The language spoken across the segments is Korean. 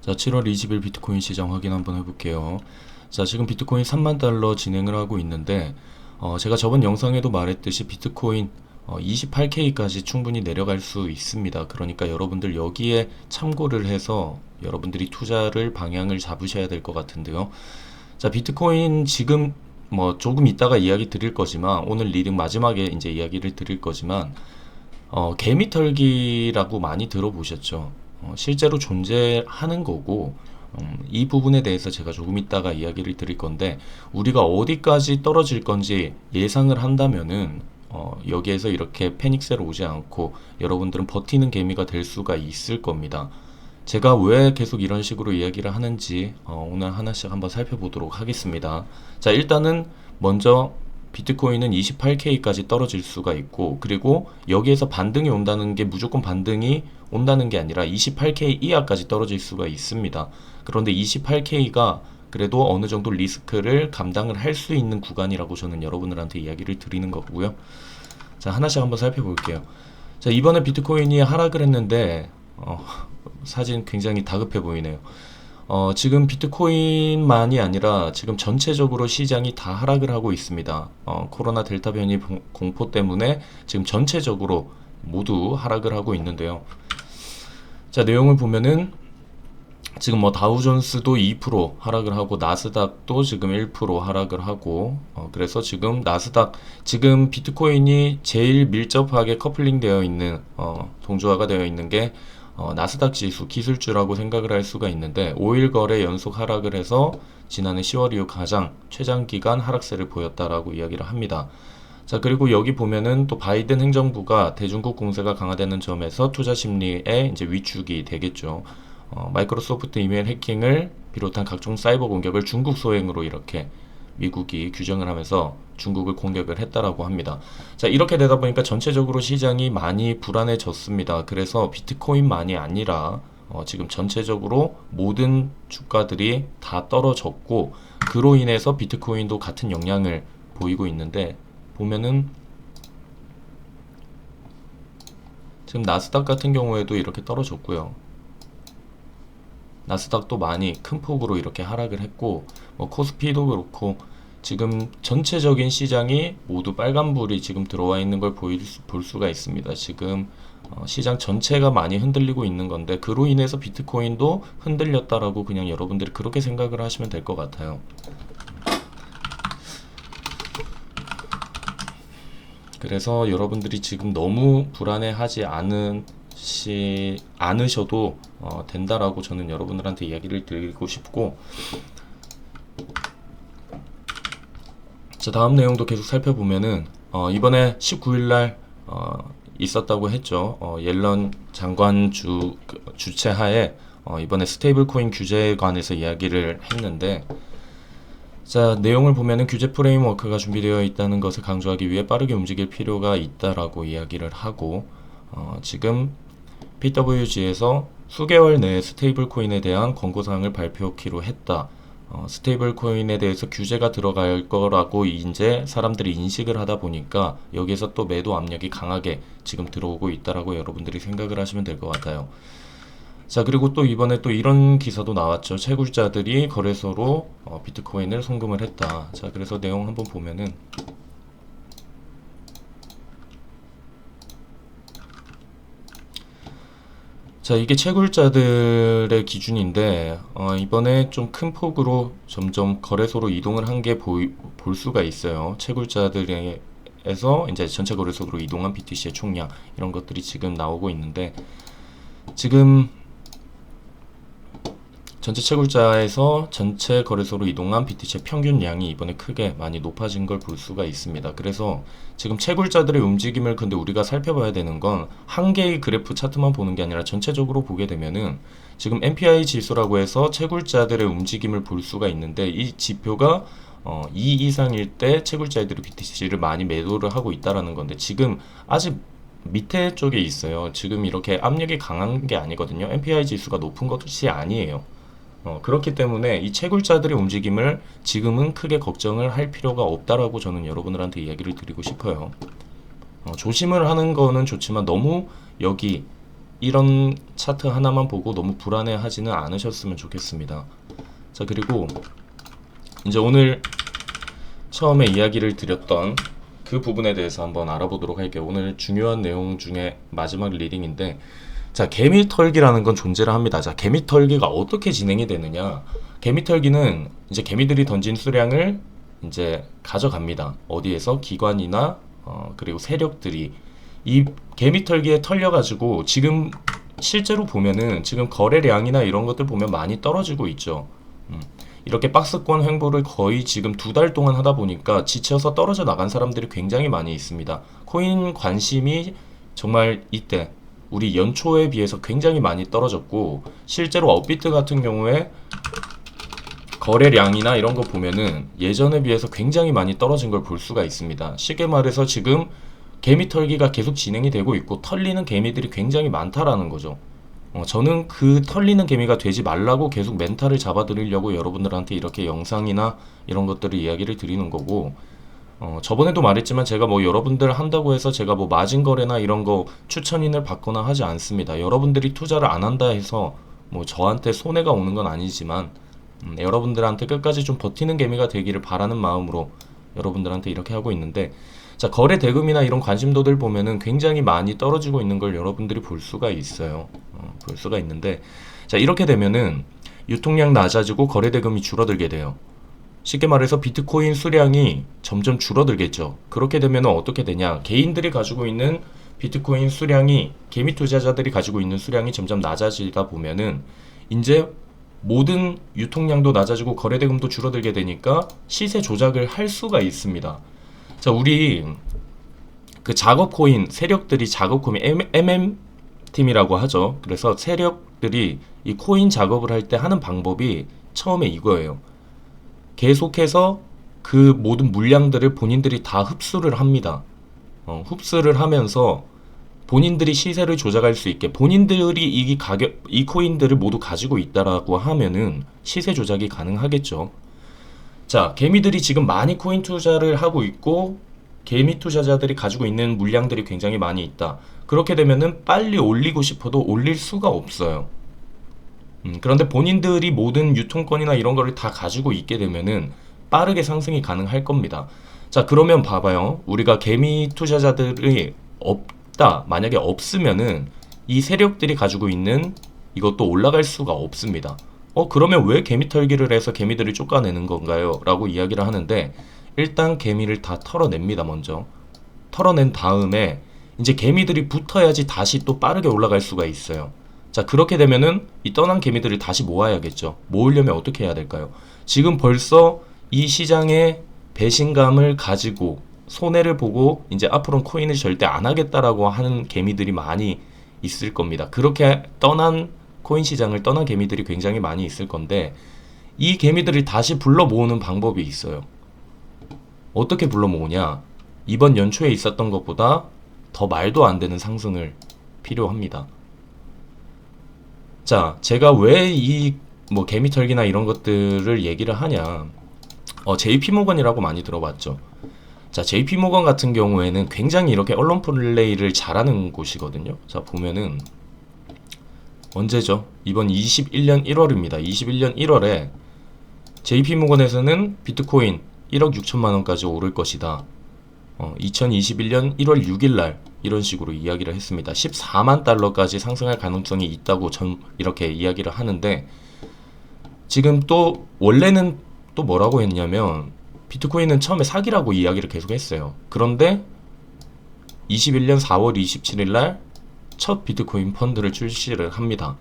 자, 7월 20일 비트코인 시장 확인 한번 해볼게요. 자, 지금 비트코인 3만 달러 진행을 하고 있는데, 제가 저번 영상에도 말했듯이 비트코인 28K까지 충분히 내려갈 수 있습니다. 그러니까 여러분들 여기에 참고를 해서 여러분들이 투자를 방향을 잡으셔야 될 것 같은데요. 자, 비트코인 지금 뭐 조금 이따가 이야기 드릴 거지만, 오늘 리딩 마지막에 이제 이야기를 드릴 거지만, 개미털기라고 많이 들어보셨죠? 실제로 존재하는 거고, 이 부분에 대해서 제가 조금 이따가 이야기를 드릴 건데, 우리가 어디까지 떨어질 건지 예상을 한다면은, 여기에서 이렇게 패닉셀 오지 않고 여러분들은 버티는 개미가 될 수가 있을 겁니다. 제가 왜 계속 이런 식으로 이야기를 하는지 오늘 하나씩 한번 살펴보도록 하겠습니다. 자, 일단은 먼저 비트코인은 28K까지 떨어질 수가 있고, 그리고 여기에서 반등이 온다는 게 무조건 반등이 온다는 게 아니라 28K 이하까지 떨어질 수가 있습니다. 그런데 28K가 그래도 어느 정도 리스크를 감당을 할 수 있는 구간이라고 저는 여러분들한테 이야기를 드리는 거고요. 자, 하나씩 한번 살펴볼게요. 자, 이번에 비트코인이 하락을 했는데 사진 굉장히 다급해 보이네요. 지금 비트코인만이 아니라 지금 전체적으로 시장이 다 하락을 하고 있습니다. 코로나 델타 변이 공포 때문에 지금 전체적으로 모두 하락을 하고 있는데요. 자, 내용을 보면은 지금 뭐 다우존스도 2% 하락을 하고 나스닥도 지금 1% 하락을 하고 그래서 지금 나스닥 지금 비트코인이 제일 밀접하게 커플링 되어 있는 동조화가 되어 있는 게 나스닥 지수 기술주라고 생각을 할 수가 있는데 5일 거래 연속 하락을 해서 지난해 10월 이후 가장 최장기간 하락세를 보였다라고 이야기를 합니다. 자, 그리고 여기 보면은 또 바이든 행정부가 대중국 공세가 강화되는 점에서 투자 심리에 이제 위축이 되겠죠. 마이크로소프트 이메일 해킹을 비롯한 각종 사이버 공격을 중국 소행으로 이렇게 미국이 규정을 하면서 중국을 공격을 했다라고 합니다. 자, 이렇게 되다 보니까 전체적으로 시장이 많이 불안해졌습니다. 그래서 비트코인만이 아니라 지금 전체적으로 모든 주가들이 다 떨어졌고, 그로 인해서 비트코인도 같은 영향을 보이고 있는데, 보면은 지금 나스닥 같은 경우에도 이렇게 떨어졌고요. 나스닥도 많이 큰 폭으로 이렇게 하락을 했고, 뭐 코스피도 그렇고 지금 전체적인 시장이 모두 빨간불이 지금 들어와 있는 걸 볼 수가 있습니다. 지금 시장 전체가 많이 흔들리고 있는 건데, 그로 인해서 비트코인도 흔들렸다라고 그냥 여러분들이 그렇게 생각을 하시면 될 것 같아요. 그래서 여러분들이 지금 너무 불안해하지 않으셔도 된다라고 저는 여러분들한테 이야기를 드리고 싶고, 자, 다음 내용도 계속 살펴보면은 이번에 19일날 있었다고 했죠. 옐런 장관 주최하에 이번에 스테이블 코인 규제에 관해서 이야기를 했는데, 자, 내용을 보면은 규제 프레임워크가 준비되어 있다는 것을 강조하기 위해 빠르게 움직일 필요가 있다라고 이야기를 하고, 지금 PWG에서 수개월 내에 스테이블 코인에 대한 권고사항을 발표하기로 했다. 스테이블 코인에 대해서 규제가 들어갈 거라고 이제 사람들이 인식을 하다 보니까 여기에서 또 매도 압력이 강하게 지금 들어오고 있다라고 여러분들이 생각을 하시면 될 것 같아요. 자, 그리고 또 이번에 또 이런 기사도 나왔죠. 채굴자들이 거래소로 비트코인을 송금을 했다. 자, 그래서 내용 한번 보면은, 자, 이게 채굴자들의 기준인데 이번에 좀 큰 폭으로 점점 거래소로 이동을 한 게 볼 수가 있어요. 채굴자들에서 이제 전체 거래소로 이동한 BTC의 총량, 이런 것들이 지금 나오고 있는데, 지금 전체 채굴자에서 전체 거래소로 이동한 BTC의 평균량이 이번에 크게 많이 높아진 걸 볼 수가 있습니다. 그래서 지금 채굴자들의 움직임을 근데 우리가 살펴봐야 되는 건 한 개의 그래프 차트만 보는 게 아니라 전체적으로 보게 되면은 지금 MPI 지수라고 해서 채굴자들의 움직임을 볼 수가 있는데, 이 지표가 2 이상일 때 채굴자들이 BTC를 많이 매도를 하고 있다라는 건데, 지금 아직 밑에 쪽에 있어요. 지금 이렇게 압력이 강한 게 아니거든요. MPI 지수가 높은 것이 아니에요. 그렇기 때문에 이 채굴자들의 움직임을 지금은 크게 걱정을 할 필요가 없다라고 저는 여러분들한테 이야기를 드리고 싶어요. 조심을 하는 거는 좋지만 너무 여기 이런 차트 하나만 보고 너무 불안해 하지는 않으셨으면 좋겠습니다. 자, 그리고 이제 오늘 처음에 이야기를 드렸던 그 부분에 대해서 한번 알아보도록 할게요. 오늘 중요한 내용 중에 마지막 리딩인데, 자, 개미털기라는 건 존재를 합니다. 자, 개미털기가 어떻게 진행이 되느냐? 개미털기는 이제 개미들이 던진 수량을 이제 가져갑니다. 어디에서? 기관이나 그리고 세력들이 이 개미털기에 털려가지고 지금 실제로 보면은 지금 거래량이나 이런 것들 보면 많이 떨어지고 있죠. 이렇게 박스권 횡보를 거의 지금 2달 동안 하다 보니까 지쳐서 떨어져 나간 사람들이 굉장히 많이 있습니다. 코인 관심이 정말 이때 우리 연초에 비해서 굉장히 많이 떨어졌고, 실제로 업비트 같은 경우에 거래량이나 이런 거 보면은 예전에 비해서 굉장히 많이 떨어진 걸 볼 수가 있습니다. 쉽게 말해서 지금 개미 털기가 계속 진행이 되고 있고 털리는 개미들이 굉장히 많다라는 거죠. 저는 그 털리는 개미가 되지 말라고 계속 멘탈을 잡아드리려고 여러분들한테 이렇게 영상이나 이런 것들을 이야기를 드리는 거고, 저번에도 말했지만 제가 뭐 여러분들 한다고 해서 제가 뭐 마진 거래나 이런 거 추천인을 받거나 하지 않습니다. 여러분들이 투자를 안 한다 해서 뭐 저한테 손해가 오는 건 아니지만, 여러분들한테 끝까지 좀 버티는 개미가 되기를 바라는 마음으로 여러분들한테 이렇게 하고 있는데, 자, 거래 대금이나 이런 관심도들 보면은 굉장히 많이 떨어지고 있는 걸 여러분들이 볼 수가 있어요. 볼 수가 있는데, 자, 이렇게 되면은 유통량 낮아지고 거래 대금이 줄어들게 돼요. 쉽게 말해서 비트코인 수량이 점점 줄어들겠죠. 그렇게 되면 어떻게 되냐? 개인들이 가지고 있는 비트코인 수량이, 개미 투자자들이 가지고 있는 수량이 점점 낮아지다 보면은 이제 모든 유통량도 낮아지고 거래대금도 줄어들게 되니까 시세 조작을 할 수가 있습니다. 자, 우리 그 작업 코인 세력들이 작업 코인 MM팀이라고 하죠. 그래서 세력들이 이 코인 작업을 할 때 하는 방법이 처음에 이거예요. 계속해서 그 모든 물량들을 본인들이 다 흡수를 합니다. 흡수를 하면서 본인들이 시세를 조작할 수 있게, 본인들이 이 코인들을 모두 가지고 있다라고 하면은 시세 조작이 가능하겠죠. 자, 개미들이 지금 많이 코인 투자를 하고 있고 개미 투자자들이 가지고 있는 물량들이 굉장히 많이 있다. 그렇게 되면은 빨리 올리고 싶어도 올릴 수가 없어요. 그런데 본인들이 모든 유통권이나 이런 거를 다 가지고 있게 되면은 빠르게 상승이 가능할 겁니다. 자, 그러면 봐봐요. 우리가 개미 투자자들이 없다, 만약에 없으면은 이 세력들이 가지고 있는 이것도 올라갈 수가 없습니다. 그러면 왜 개미 털기를 해서 개미들을 쫓아내는 건가요? 라고 이야기를 하는데, 일단 개미를 다 털어냅니다. 먼저 털어낸 다음에 이제 개미들이 붙어야지 다시 또 빠르게 올라갈 수가 있어요. 자, 그렇게 되면은 이 떠난 개미들을 다시 모아야겠죠. 모으려면 어떻게 해야 될까요? 지금 벌써 이 시장의 배신감을 가지고 손해를 보고 이제 앞으로는 코인을 절대 안 하겠다라고 하는 개미들이 많이 있을 겁니다. 그렇게 떠난 코인 시장을 떠난 개미들이 굉장히 많이 있을 건데, 이 개미들을 다시 불러 모으는 방법이 있어요. 어떻게 불러 모으냐? 이번 연초에 있었던 것보다 더 말도 안 되는 상승을 필요합니다. 자, 제가 왜 이 뭐 개미털기나 이런 것들을 얘기를 하냐? JP모건이라고 많이 들어봤죠. 자, JP모건 같은 경우에는 굉장히 이렇게 언론 플레이를 잘하는 곳이거든요. 자, 보면은 언제죠? 이번 21년 1월입니다. 21년 1월에 JP모건에서는 비트코인 1억 6천만 원까지 오를 것이다. 2021년 1월 6일 날 이런 식으로 이야기를 했습니다. 14만 달러까지 상승할 가능성이 있다고 이렇게 이야기를 하는데, 지금 또 원래는 또 뭐라고 했냐면 비트코인은 처음에 사기라고 이야기를 계속 했어요. 그런데 21년 4월 27일 날 첫 비트코인 펀드를 출시를 합니다.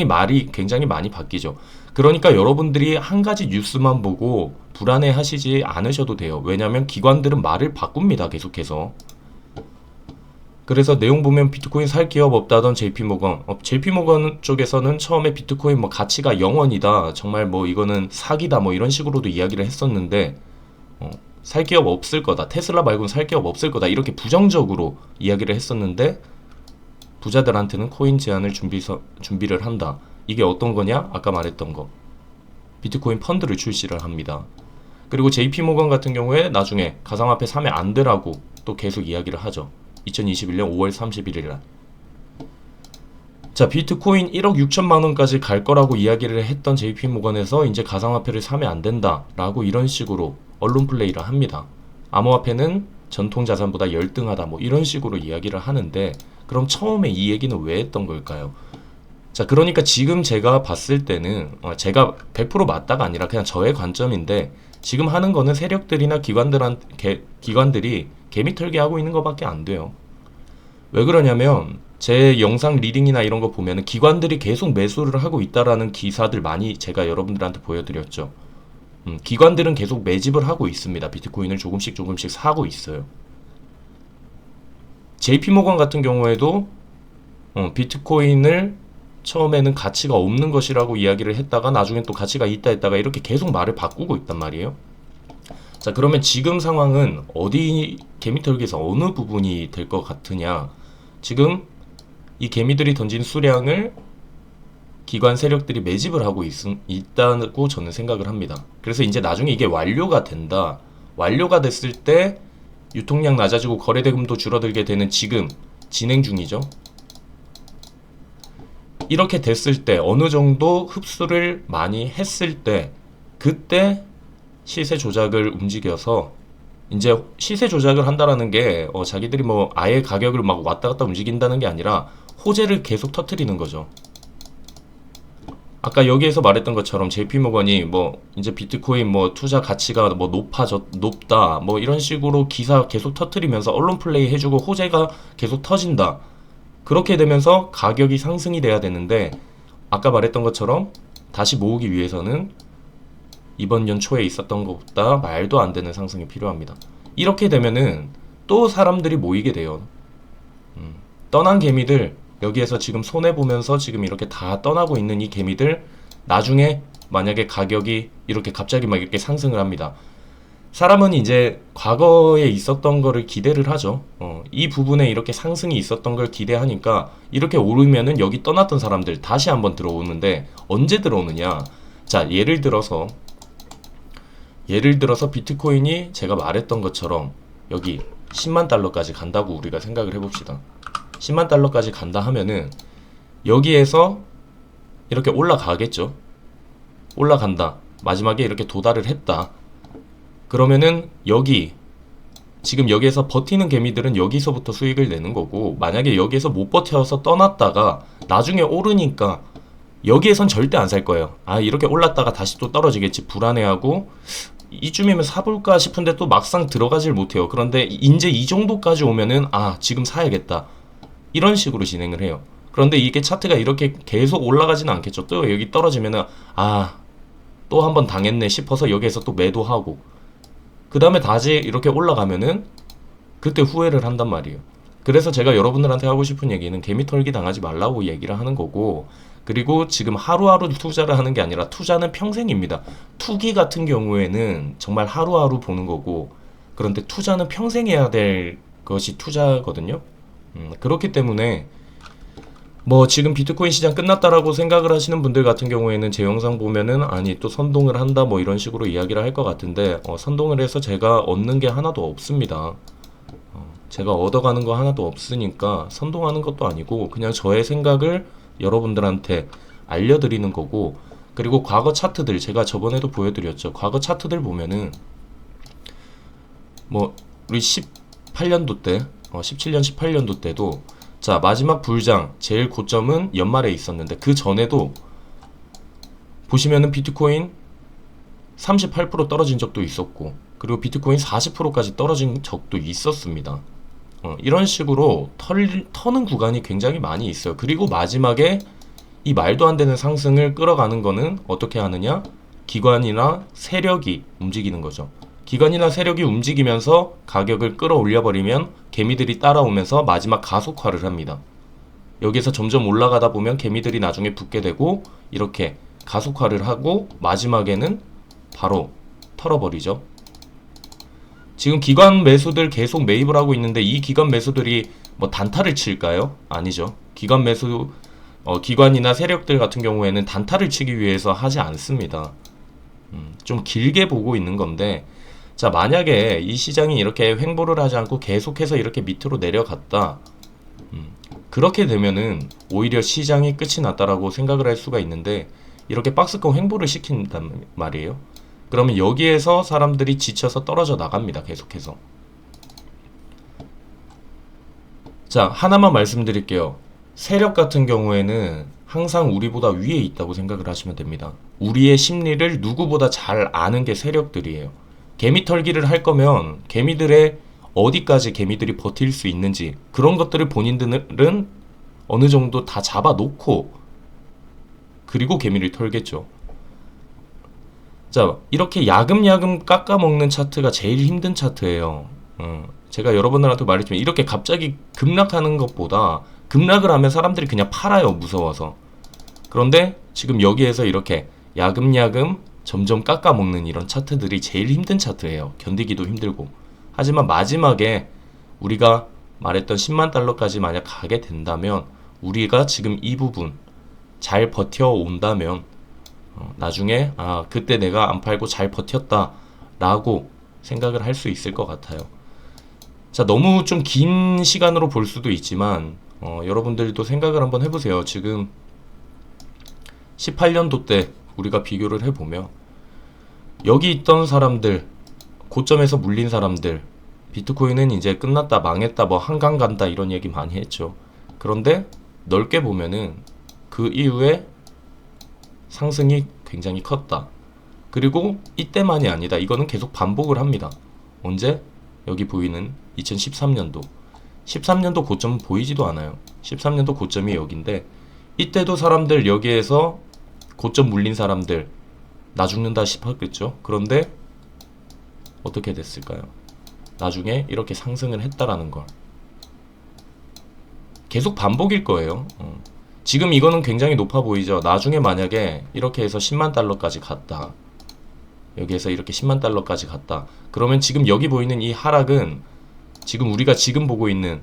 말이 굉장히 많이 바뀌죠. 그러니까 여러분들이 한 가지 뉴스만 보고 불안해 하시지 않으셔도 돼요. 왜냐하면 기관들은 말을 바꿉니다. 계속해서. 그래서 내용 보면 비트코인 살 기업 없다던 JP모건 쪽에서는 처음에 비트코인 뭐 가치가 0원이다, 정말 뭐 이거는 사기다, 뭐 이런 식으로도 이야기를 했었는데, 살 기업 없을 거다, 테슬라 말고는 살 기업 없을 거다, 이렇게 부정적으로 이야기를 했었는데, 부자들한테는 코인 제한을 준비를 한다. 이게 어떤 거냐? 아까 말했던 거. 비트코인 펀드를 출시를 합니다. 그리고 JP모건 같은 경우에 나중에 가상화폐 사면 안 되라고 또 계속 이야기를 하죠. 2021년 5월 31일 날. 자, 비트코인 1억 6천만 원까지 갈 거라고 이야기를 했던 JP모건에서 이제 가상화폐를 사면 안 된다라고 이런 식으로 언론 플레이를 합니다. 암호화폐는 전통 자산보다 열등하다 뭐 이런 식으로 이야기를 하는데, 그럼 처음에 이 얘기는 왜 했던 걸까요? 자, 그러니까 지금 제가 봤을 때는 제가 100% 맞다가 아니라 그냥 저의 관점인데, 지금 하는 거는 세력들이나 기관들이 개미털기 하고 있는 것밖에 안 돼요. 왜 그러냐면 제 영상 리딩이나 이런 거 보면은 기관들이 계속 매수를 하고 있다라는 기사들 많이 제가 여러분들한테 보여드렸죠. 기관들은 계속 매집을 하고 있습니다. 비트코인을 조금씩 조금씩 사고 있어요. JP모건 같은 경우에도 비트코인을 처음에는 가치가 없는 것이라고 이야기를 했다가 나중에 또 가치가 있다 했다가 이렇게 계속 말을 바꾸고 있단 말이에요. 자, 그러면 지금 상황은 어디 개미털기에서 어느 부분이 될 것 같으냐? 지금 이 개미들이 던진 수량을 기관 세력들이 매집을 하고 있다고 저는 생각을 합니다. 그래서 이제 나중에 이게 완료가 된다. 완료가 됐을 때 유통량 낮아지고 거래대금도 줄어들게 되는 지금 진행 중이죠. 이렇게 됐을 때 어느 정도 흡수를 많이 했을 때 그때 시세 조작을 움직여서, 이제 시세 조작을 한다라는 게 자기들이 뭐 아예 가격을 막 왔다 갔다 움직인다는 게 아니라 호재를 계속 터트리는 거죠. 아까 여기에서 말했던 것처럼 JP모건이 뭐 이제 비트코인 뭐 투자 가치가 뭐 높다 뭐 이런 식으로 기사 계속 터트리면서 언론 플레이 해주고 호재가 계속 터진다. 그렇게 되면서 가격이 상승이 돼야 되는데, 아까 말했던 것처럼 다시 모으기 위해서는 이번 연 초에 있었던 것보다 말도 안 되는 상승이 필요합니다. 이렇게 되면은 또 사람들이 모이게 돼요. 떠난 개미들, 여기에서 지금 손해보면서 지금 이렇게 다 떠나고 있는 이 개미들, 나중에 만약에 가격이 이렇게 갑자기 막 이렇게 상승을 합니다. 사람은 이제 과거에 있었던 거를 기대를 하죠. 이 부분에 이렇게 상승이 있었던 걸 기대하니까 이렇게 오르면은 여기 떠났던 사람들 다시 한번 들어오는데, 언제 들어오느냐? 자, 예를 들어서 비트코인이 제가 말했던 것처럼 여기 10만 달러까지 간다고 우리가 생각을 해봅시다. 10만 달러까지 간다 하면은 여기에서 이렇게 올라가겠죠. 올라간다. 마지막에 이렇게 도달을 했다. 그러면은 여기 지금 여기에서 버티는 개미들은 여기서부터 수익을 내는 거고, 만약에 여기에서 못 버텨서 떠났다가 나중에 오르니까 여기에선 절대 안 살 거예요. 아, 이렇게 올랐다가 다시 또 떨어지겠지 불안해하고 이쯤이면 사볼까 싶은데 또 막상 들어가질 못해요. 그런데 이제 이 정도까지 오면은 아, 지금 사야겠다, 이런 식으로 진행을 해요. 그런데 이게 차트가 이렇게 계속 올라가지는 않겠죠. 또 여기 떨어지면은 아, 또 한 번 당했네 싶어서 여기에서 또 매도하고, 그 다음에 다시 이렇게 올라가면은 그때 후회를 한단 말이에요. 그래서 제가 여러분들한테 하고 싶은 얘기는 개미털기 당하지 말라고 얘기를 하는 거고, 그리고 지금 하루하루 투자를 하는 게 아니라 투자는 평생입니다. 투기 같은 경우에는 정말 하루하루 보는 거고, 그런데 투자는 평생 해야 될 것이 투자거든요. 그렇기 때문에 뭐 지금 비트코인 시장 끝났다라고 생각을 하시는 분들 같은 경우에는 제 영상 보면은 아니 또 선동을 한다 뭐 이런 식으로 이야기를 할 것 같은데, 선동을 해서 제가 얻는 게 하나도 없습니다. 제가 얻어가는 거 하나도 없으니까 선동하는 것도 아니고 그냥 저의 생각을 여러분들한테 알려드리는 거고, 그리고 과거 차트들 제가 저번에도 보여드렸죠. 과거 차트들 보면은 뭐 우리 18년도 때 17년 18년도 때도 자, 마지막 불장 제일 고점은 연말에 있었는데 그 전에도 보시면은 비트코인 38% 떨어진 적도 있었고, 그리고 비트코인 40%까지 떨어진 적도 있었습니다. 이런 식으로 터는 구간이 굉장히 많이 있어요. 그리고 마지막에 이 말도 안 되는 상승을 끌어가는 거는 어떻게 하느냐? 기관이나 세력이 움직이는 거죠. 기관이나 세력이 움직이면서 가격을 끌어올려 버리면 개미들이 따라오면서 마지막 가속화를 합니다. 여기서 점점 올라가다 보면 개미들이 나중에 붙게 되고 이렇게 가속화를 하고 마지막에는 바로 털어버리죠. 지금 기관 매수들 계속 매입을 하고 있는데 이 기관 매수들이 뭐 단타를 칠까요? 아니죠. 기관이나 세력들 같은 경우에는 단타를 치기 위해서 하지 않습니다. 좀 길게 보고 있는 건데, 자, 만약에 이 시장이 이렇게 횡보를 하지 않고 계속해서 이렇게 밑으로 내려갔다. 그렇게 되면은 오히려 시장이 끝이 났다라고 생각을 할 수가 있는데 이렇게 박스권 횡보를 시킨단 말이에요. 그러면 여기에서 사람들이 지쳐서 떨어져 나갑니다. 계속해서. 자, 하나만 말씀드릴게요. 세력 같은 경우에는 항상 우리보다 위에 있다고 생각을 하시면 됩니다. 우리의 심리를 누구보다 잘 아는 게 세력들이에요. 개미 털기를 할 거면 개미들의 어디까지 개미들이 버틸 수 있는지 그런 것들을 본인들은 어느 정도 다 잡아놓고 그리고 개미를 털겠죠. 자, 이렇게 야금야금 깎아먹는 차트가 제일 힘든 차트예요. 제가 여러분들한테 말했지만 이렇게 갑자기 급락하는 것보다 급락을 하면 사람들이 그냥 팔아요. 무서워서. 그런데 지금 여기에서 이렇게 야금야금 점점 깎아먹는 이런 차트들이 제일 힘든 차트예요. 견디기도 힘들고. 하지만 마지막에 우리가 말했던 10만 달러까지 만약 가게 된다면 우리가 지금 이 부분 잘 버텨온다면 나중에 그때 내가 안 팔고 잘 버텼다 라고 생각을 할 수 있을 것 같아요. 자, 너무 좀 긴 시간으로 볼 수도 있지만 여러분들도 생각을 한번 해보세요. 지금 18년도 때 우리가 비교를 해보면 여기 있던 사람들, 고점에서 물린 사람들, 비트코인은 이제 끝났다, 망했다, 뭐 한강 간다 이런 얘기 많이 했죠. 그런데 넓게 보면은 그 이후에 상승이 굉장히 컸다. 그리고 이때만이 아니다. 이거는 계속 반복을 합니다. 언제? 여기 보이는 2013년도. 13년도 고점은 보이지도 않아요. 13년도 고점이 여기인데 이때도 사람들 여기에서 고점 물린 사람들 나 죽는다 싶었겠죠. 그런데 어떻게 됐을까요? 나중에 이렇게 상승을 했다라는 걸. 계속 반복일 거예요. 지금 이거는 굉장히 높아 보이죠. 나중에 만약에 이렇게 해서 10만 달러까지 갔다. 여기에서 이렇게 10만 달러까지 갔다. 그러면 지금 여기 보이는 이 하락은 지금 우리가 지금 보고 있는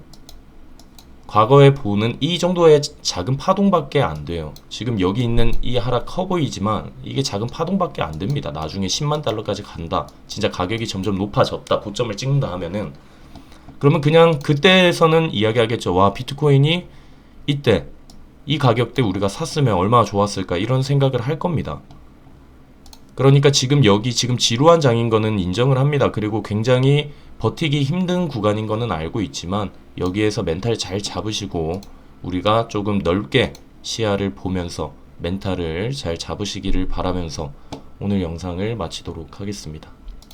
과거에 보는 이 정도의 작은 파동밖에 안 돼요. 지금 여기 있는 이 하락 커 보이지만 이게 작은 파동밖에 안 됩니다. 나중에 10만 달러까지 간다. 진짜 가격이 점점 높아졌다. 고점을 찍는다 하면은 그러면 그냥 그때에서는 이야기하겠죠. 와, 비트코인이 이때 이 가격대 우리가 샀으면 얼마나 좋았을까 이런 생각을 할 겁니다. 그러니까 지금 여기 지금 지루한 장인 거는 인정을 합니다. 그리고 굉장히 버티기 힘든 구간인 거는 알고 있지만 여기에서 멘탈 잘 잡으시고 우리가 조금 넓게 시야를 보면서 멘탈을 잘 잡으시기를 바라면서 오늘 영상을 마치도록 하겠습니다.